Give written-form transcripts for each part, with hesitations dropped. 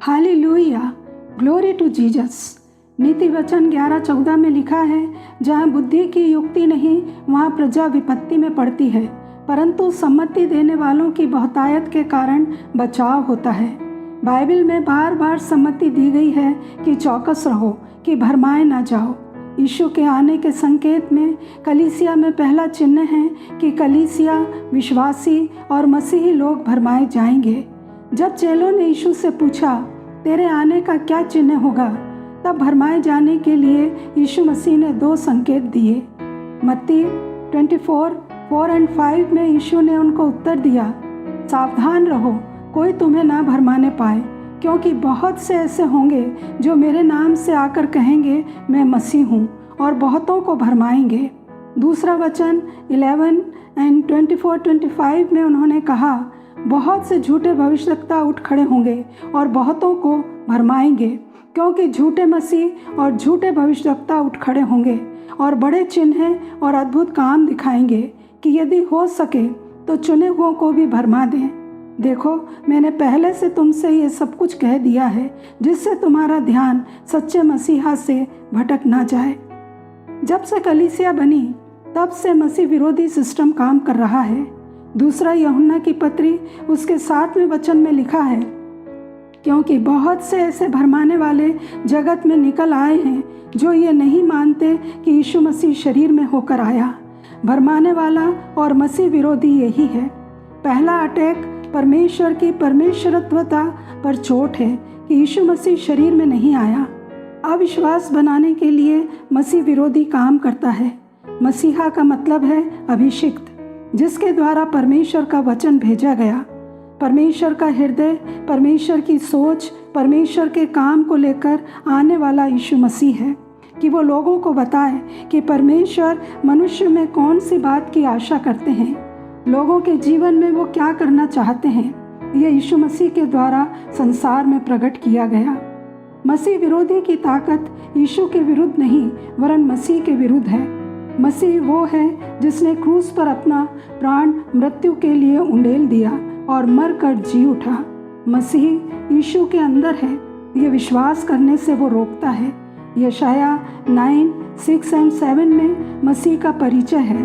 Hallelujah, glory to Jesus. नीति वचन 11:14 में लिखा है, जहाँ बुद्धि की युक्ति नहीं वहाँ प्रजा विपत्ति में पड़ती है, परंतु सम्मति देने वालों की बहुतायत के कारण बचाव होता है। बाइबल में बार बार सम्मति दी गई है कि चौकस रहो, कि भरमाए ना जाओ। यीशु के आने के संकेत में कलीसिया में पहला चिन्ह है कि कलीसिया, विश्वासी और मसीही लोग भरमाए जाएंगे। जब चेलों ने यीशु से पूछा, तेरे आने का क्या चिन्ह होगा, तब भरमाए जाने के लिए यीशु मसीह ने 2 संकेत दिए। मत्ती 24:4-5 में यीशु ने उनको उत्तर दिया, सावधान रहो, कोई तुम्हें ना भरमाने पाए, क्योंकि बहुत से ऐसे होंगे जो मेरे नाम से आकर कहेंगे मैं मसीह हूँ, और बहुतों को भरमाएंगे। दूसरा वचन 11:24-25 में उन्होंने कहा, बहुत से झूठे भविष्यवक्ता उठ खड़े होंगे और बहुतों को भरमाएंगे, क्योंकि झूठे मसीह और झूठे भविष्यवक्ता उठ खड़े होंगे और बड़े चिन्ह और अद्भुत काम दिखाएंगे कि यदि हो सके तो चुने हुओं को भी भरमा दें। देखो, मैंने पहले से तुमसे ये सब कुछ कह दिया है, जिससे तुम्हारा ध्यान सच्चे मसीहा से भटक ना जाए। जब से कलीसिया बनी तब से मसीह विरोधी सिस्टम काम कर रहा है। दूसरा यूहन्ना की पत्री उसके 7वें वचन में लिखा है, क्योंकि बहुत से ऐसे भरमाने वाले जगत में निकल आए हैं जो ये नहीं मानते कि यीशु मसीह शरीर में होकर आया। भरमाने वाला और मसीह विरोधी यही है। पहला अटैक परमेश्वर की परमेश्वरत्वता पर चोट है कि यीशु मसीह शरीर में नहीं आया। अविश्वास बनाने के लिए मसीह विरोधी काम करता है। मसीहा का मतलब है अभिषिक्त, जिसके द्वारा परमेश्वर का वचन भेजा गया। परमेश्वर का हृदय, परमेश्वर की सोच, परमेश्वर के काम को लेकर आने वाला यीशु मसीह है कि वो लोगों को बताए कि परमेश्वर मनुष्य में कौन सी बात की आशा करते हैं, लोगों के जीवन में वो क्या करना चाहते हैं। ये यीशु मसीह के द्वारा संसार में प्रकट किया गया। मसीह विरोधी की ताकत यीशु के विरुद्ध नहीं, वरन मसीह के विरुद्ध है। मसीह वो है जिसने क्रूस पर अपना प्राण मृत्यु के लिए उंडेल दिया और मर कर जी उठा। मसीह यीशु के अंदर है, ये विश्वास करने से वो रोकता है। यशाया 9:6-7 में मसीह का परिचय है,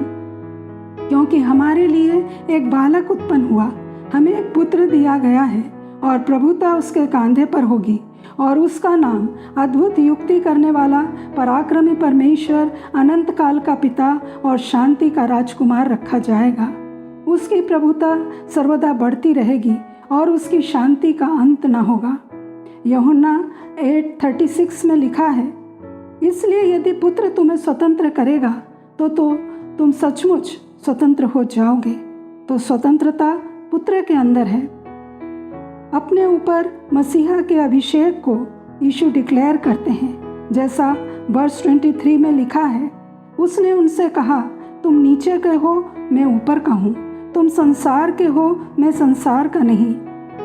क्योंकि हमारे लिए एक बालक उत्पन्न हुआ, हमें एक पुत्र दिया गया है और प्रभुता उसके कांधे पर होगी, और उसका नाम अद्भुत युक्ति करने वाला, पराक्रमी परमेश्वर, अनंत काल का पिता और शांति का राजकुमार रखा जाएगा। उसकी प्रभुता सर्वदा बढ़ती रहेगी और उसकी शांति का अंत न होगा। यूहन्ना 8:36 में लिखा है, इसलिए यदि पुत्र तुम्हें स्वतंत्र करेगा तो तुम सचमुच स्वतंत्र हो जाओगे। तो स्वतंत्रता पुत्र के अंदर है। अपने ऊपर मसीहा के अभिषेक को यीशु डिक्लेयर करते हैं, जैसा वर्स 23 में लिखा है, उसने उनसे कहा, तुम नीचे के हो, मैं ऊपर का हूँ, तुम संसार के हो, मैं संसार का नहीं।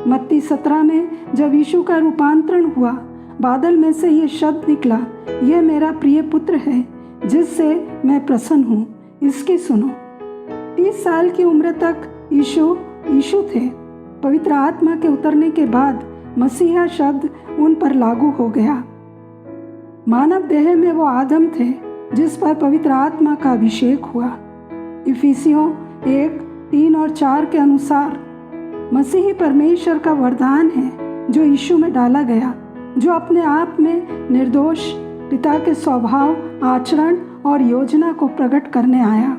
मत्ती 17 में जब यीशु का रूपांतरण हुआ, बादल में से ये शब्द निकला, यह मेरा प्रिय पुत्र है जिससे मैं प्रसन्न हूँ, इसकी सुनो। 30 साल की उम्र तक यीशु थे। पवित्र आत्मा के उतरने के बाद मसीहा शब्द उन पर लागू हो गया। मानव देह में वो आदम थे जिस पर पवित्र आत्मा का अभिषेक हुआ। इफिसियों 1:3-4 के अनुसार मसीही परमेश्वर का वरदान है जो यीशु में डाला गया, जो अपने आप में निर्दोष पिता के स्वभाव, आचरण और योजना को प्रकट करने आया।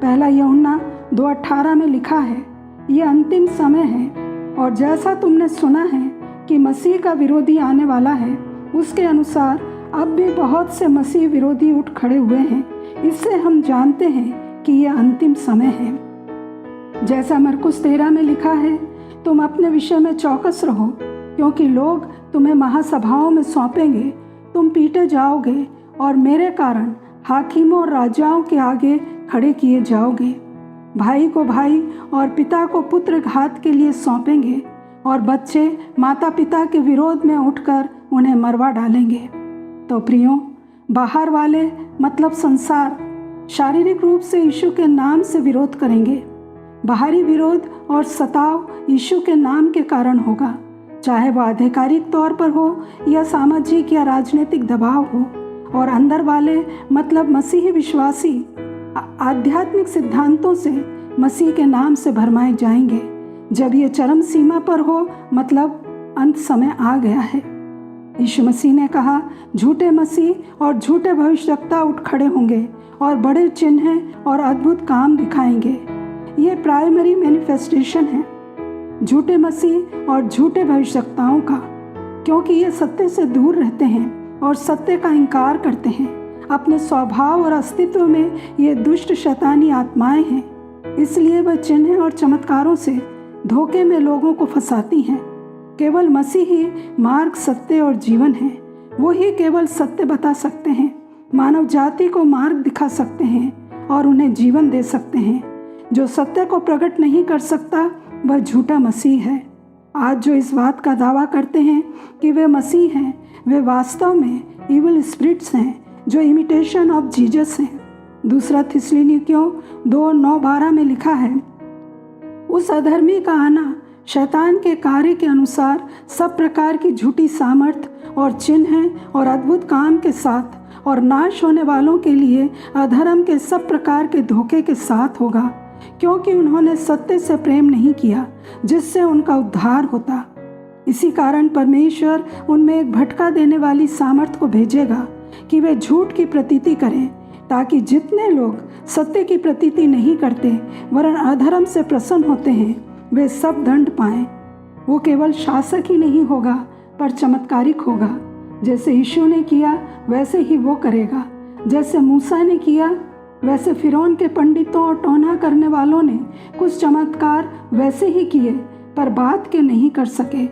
पहला यूहन्ना 2:18 में लिखा है, ये अंतिम समय है, और जैसा तुमने सुना है कि मसीह का विरोधी आने वाला है, उसके अनुसार अब भी बहुत से मसीह विरोधी उठ खड़े हुए हैं। इससे हम जानते हैं कि यह अंतिम समय है। जैसा मरकुस 13 में लिखा है, तुम अपने विषय में चौकस रहो, क्योंकि लोग तुम्हें महासभाओं में सौंपेंगे, तुम पीटे जाओगे और मेरे कारण हाकिमों और राजाओं के आगे खड़े किए जाओगे। भाई को भाई और पिता को पुत्र घात के लिए सौंपेंगे, और बच्चे माता पिता के विरोध में उठकर उन्हें मरवा डालेंगे। तो प्रियो, बाहर वाले मतलब संसार शारीरिक रूप से यीशु के नाम से विरोध करेंगे। बाहरी विरोध और सताव यीशु के नाम के कारण होगा। चाहे वह आधिकारिक तौर पर हो या सामाजिक या राजनीतिक दबाव हो। और अंदर वाले मतलब मसीही विश्वासी आध्यात्मिक सिद्धांतों से मसीह के नाम से भरमाए जाएंगे। जब ये चरम सीमा पर हो मतलब अंत समय आ गया है। यीशु मसीह ने कहा, झूठे मसीह और झूठे भविष्यवक्ता उठ खड़े होंगे और बड़े चिन्ह और अद्भुत काम दिखाएंगे। ये प्राइमरी मैनिफेस्टेशन है झूठे मसीह और झूठे भविष्यवक्ताओं का, क्योंकि ये सत्य से दूर रहते हैं और सत्य का इनकार करते हैं। अपने स्वभाव और अस्तित्व में ये दुष्ट शैतानी आत्माएं हैं, इसलिए वह चिन्ह और चमत्कारों से धोखे में लोगों को फंसाती हैं। केवल मसीह ही मार्ग, सत्य और जीवन है। वो ही केवल सत्य बता सकते हैं, मानव जाति को मार्ग दिखा सकते हैं और उन्हें जीवन दे सकते हैं। जो सत्य को प्रकट नहीं कर सकता वह झूठा मसीह है। आज जो इस बात का दावा करते हैं कि वे मसीह हैं, वे वास्तव में इविल स्पिरिट्स हैं जो इमिटेशन ऑफ जीसस हैं। दूसरा थिस्सलुनीकियों 2:9-12 में लिखा है, उस अधर्मी का आना शैतान के कार्य के अनुसार सब प्रकार की झूठी सामर्थ और चिन्ह और अद्भुत काम के साथ और नाश होने वालों के लिए अधर्म के सब प्रकार के धोखे के साथ होगा, क्योंकि उन्होंने सत्य से प्रेम नहीं किया जिससे उनका उद्धार होता। इसी कारण परमेश्वर उनमें एक भटका देने वाली सामर्थ को भेजेगा कि वे झूठ की प्रतीति करें, ताकि जितने लोग सत्य की प्रतीति नहीं करते वरन अधर्म से प्रसन्न होते हैं वे सब दंड पाएं। वो केवल शासक ही नहीं होगा पर चमत्कारिक होगा। जैसे यीशु ने किया वैसे ही वो करेगा। जैसे मूसा ने किया वैसे फिरौन के पंडितों और टोना करने वालों ने कुछ चमत्कार वैसे ही किए पर बात के नहीं कर सके।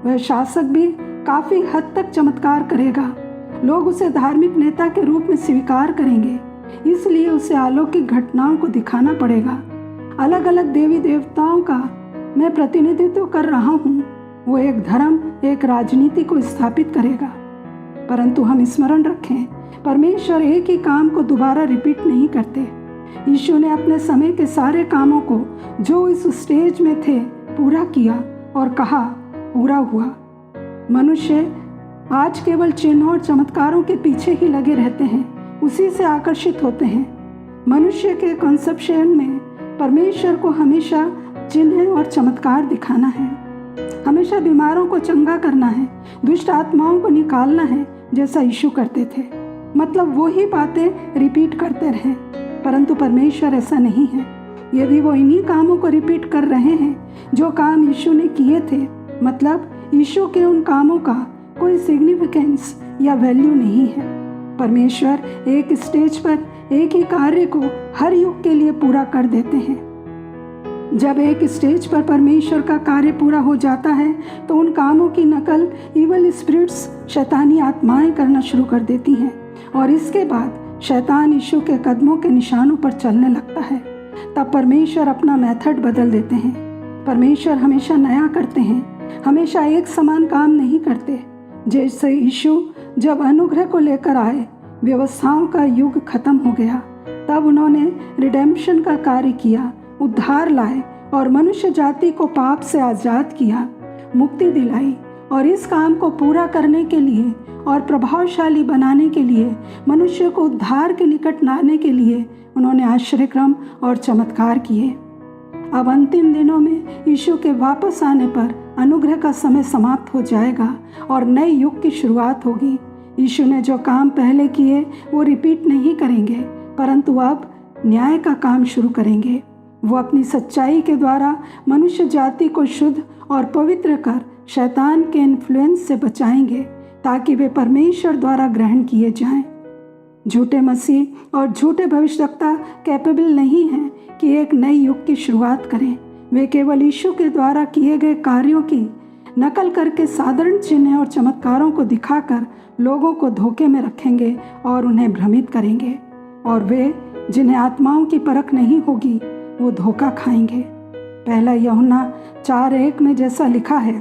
वह शासक भी काफ़ी हद तक चमत्कार करेगा। लोग उसे धार्मिक नेता के रूप में स्वीकार करेंगे, इसलिए उसे अलौकिक घटनाओं को दिखाना पड़ेगा। अलग अलग देवी देवताओं का मैं प्रतिनिधित्व कर रहा हूँ। वो एक धर्म, एक राजनीति को स्थापित करेगा। परंतु हम स्मरण रखें, परमेश्वर एक ही काम को दोबारा रिपीट नहीं करते। यीशु ने अपने समय के सारे कामों को जो इस स्टेज में थे पूरा किया और कहा पूरा हुआ। मनुष्य आज केवल चिन्हों और चमत्कारों के पीछे ही लगे रहते हैं, उसी से आकर्षित होते हैं। मनुष्य के कॉन्सेप्शन में परमेश्वर को हमेशा चिन्ह और चमत्कार दिखाना है, हमेशा बीमारों को चंगा करना है, दुष्ट आत्माओं को निकालना है, जैसा यीशु करते थे। मतलब वो ही बातें रिपीट करते रहे। परंतु परमेश्वर ऐसा नहीं है। यदि वो इन्हीं कामों को रिपीट कर रहे हैं जो काम यीशु ने किए थे, मतलब यीशु के उन कामों का कोई सिग्निफिकेंस या वैल्यू नहीं है। परमेश्वर एक स्टेज पर एक ही कार्य को हर युग के लिए पूरा कर देते हैं। जब एक स्टेज पर परमेश्वर का कार्य पूरा हो जाता है तो उन कामों की नकल इविल स्पिरिट्स, शैतानी आत्माएं करना शुरू कर देती हैं और इसके बाद शैतान यीशु के कदमों के निशानों पर चलने लगता है। तब परमेश्वर अपना मेथड बदल देते हैं। परमेश्वर हमेशा नया करते हैं, हमेशा एक समान काम नहीं करते। जैसे यीशु जब अनुग्रह को लेकर आए, व्यवस्थाओं का युग खत्म हो गया, तब उन्होंने रिडेम्पशन का कार्य किया, उद्धार लाए और मनुष्य जाति को पाप से आज़ाद किया, मुक्ति दिलाई। और इस काम को पूरा करने के लिए और प्रभावशाली बनाने के लिए, मनुष्य को उद्धार के निकट लाने के लिए उन्होंने आश्चर्यक्रम और चमत्कार किए। अब अंतिम दिनों में यीशु के वापस आने पर अनुग्रह का समय समाप्त हो जाएगा और नए युग की शुरुआत होगी। यीशु ने जो काम पहले किए वो रिपीट नहीं करेंगे, परंतु अब न्याय का काम शुरू करेंगे। वो अपनी सच्चाई के द्वारा मनुष्य जाति को शुद्ध और पवित्र कर शैतान के इन्फ्लुएंस से बचाएंगे, ताकि वे परमेश्वर द्वारा ग्रहण किए जाएं। झूठे मसीह और झूठे भविष्यवक्ता कैपेबल नहीं हैं कि एक नए युग की शुरुआत करें। वे केवल यीशु के द्वारा किए गए कार्यों की नकल करके साधारण चिन्ह और चमत्कारों को दिखाकर लोगों को धोखे में रखेंगे और उन्हें भ्रमित करेंगे। और वे जिन्हें आत्माओं की परख नहीं होगी वो धोखा खाएंगे। पहला यूहन्ना 4:1 में जैसा लिखा है,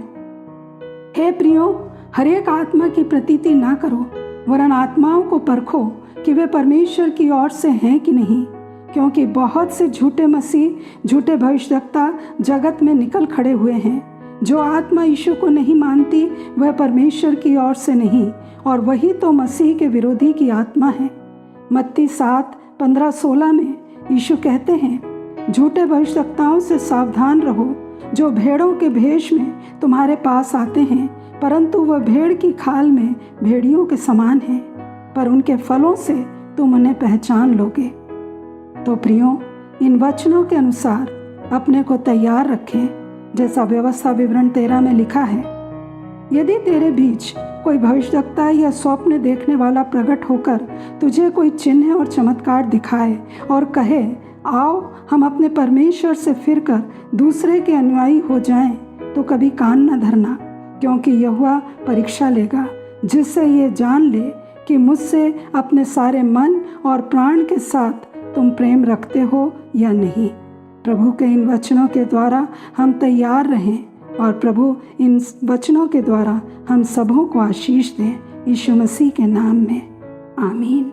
हे प्रियो, हर एक आत्मा की प्रतीति ना करो, वरन आत्माओं को परखो कि वे परमेश्वर की ओर से हैं कि नहीं, क्योंकि बहुत से झूठे मसीह, झूठे भविष्यवक्ता जगत में निकल खड़े हुए हैं। जो आत्मा यीशु को नहीं मानती वह परमेश्वर की ओर से नहीं, और वही तो मसीह के विरोधी की आत्मा है। मत्ती 7:15-16 में यीशु कहते हैं, झूठे भविष्यवक्ताओं से सावधान रहो, जो भेड़ों के भेष में तुम्हारे पास आते हैं, परंतु वह भेड़ की खाल में भेड़ियों के समान है, पर उनके फलों से तुम उन्हें पहचान लोगे। तो प्रियो, इन वचनों के अनुसार अपने को तैयार रखें, जैसा व्यवस्था विवरण 13 में लिखा है। यदि तेरे बीच कोई भविष्यवक्ता या स्वप्न देखने वाला प्रकट होकर तुझे कोई चिन्ह और चमत्कार दिखाए और कहे, आओ हम अपने परमेश्वर से फिरकर दूसरे के अनुयायी हो जाएं, तो कभी कान न धरना, क्योंकि यहोवा परीक्षा लेगा, जिससे ये जान ले कि मुझसे अपने सारे मन और प्राण के साथ तुम प्रेम रखते हो या नहीं। प्रभु के इन वचनों के द्वारा हम तैयार रहें, और प्रभु इन वचनों के द्वारा हम सबों को आशीष दें। यीशु मसीह के नाम में आमीन।